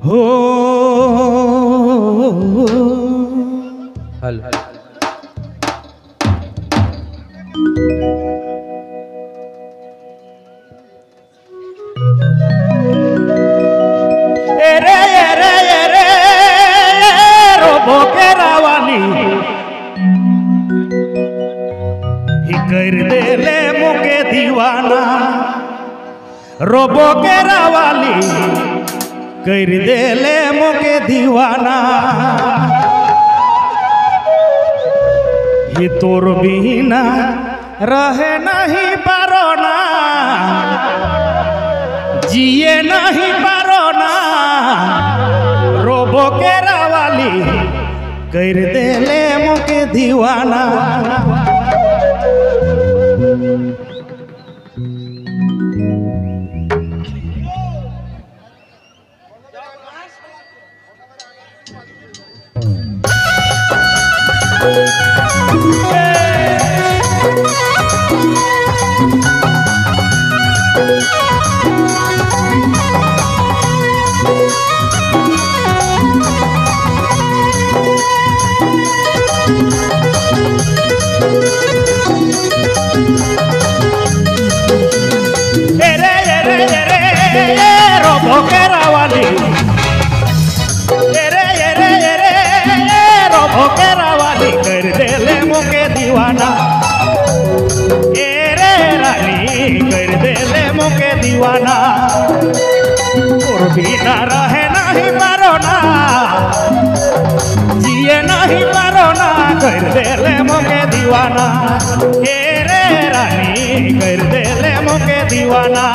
हो हल एरे एरे एरे रोबो के रावाली ही कर दे ले मुके दीवाना रोबो के रावाली कर दे ले मुके दीवाना ही तोर बिना रहे नहीं पारो ना जिए नहीं पारो ना रोबो के रावाली कर दे ले मुके दीवाना रोबो के रावाली एरे एरे एरे रोबो के रावाली कर दे ले मुके दीवाना एरे रानी कर दे ले मुके दीवाना और बिना रहे नहीं पारो ना जिए नहीं पारो ना कर दे ले मुके दीवाना एरे रानी कर दे ले मुके दीवाना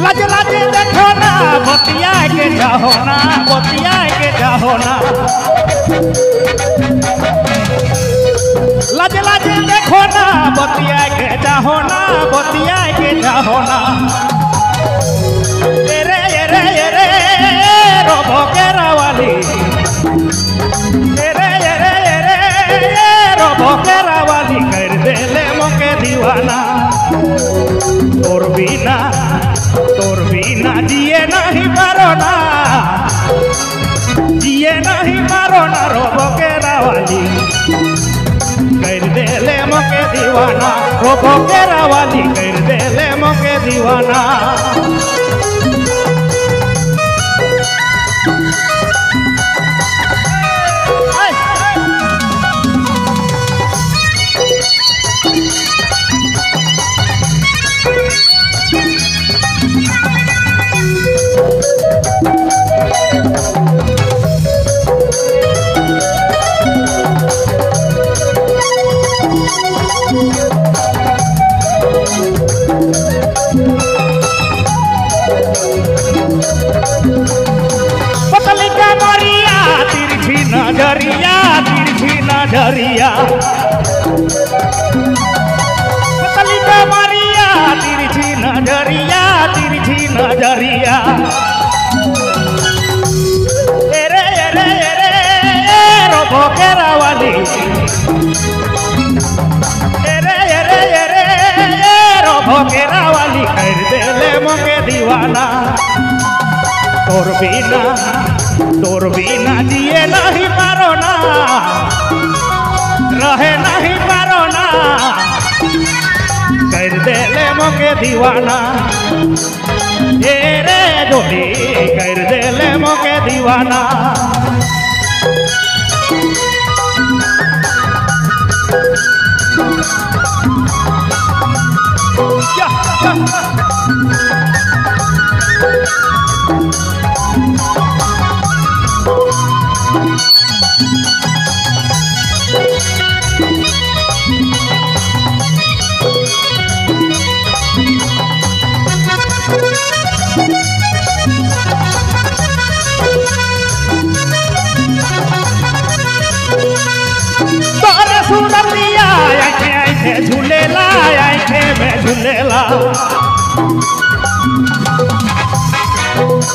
लज लज देखो ना बतिया के जाहो ना बतिया के जाहो ना लज लज देखो ना बतिया के जाहो ना बतिया के जाहो ना एरे एरे एरे रोबो के रावाली एरे एरे एरे रोबो के रावाली कर दे ले मुके दीवाना तोर बिना जिए नहीं पारो ना जिए नहीं पारो ना रोबो के रावाली कर दे ले मुके दीवाना रोबो के रावाली कर दे ले मुके दीवाना पतली कमरिया तिरछी नजरिया पतली कमरिया तिरछी नजरिया एरे एरे एरे रोबो के रावाली एरे एरे एरे रोबो के रावाली कर दे ले मुके दीवाना तोर बिना जिए नहीं पारो ना रहे नहीं पारो ना कर दे ले मुके दीवाना एरे जोड़ी कर दे ले मुके दीवाना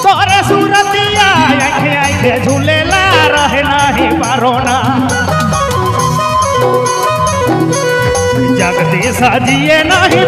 तोरे सूरतिया आँखें आँखे झूलेला रहे नहीं पारोना जगदीश जिए नहीं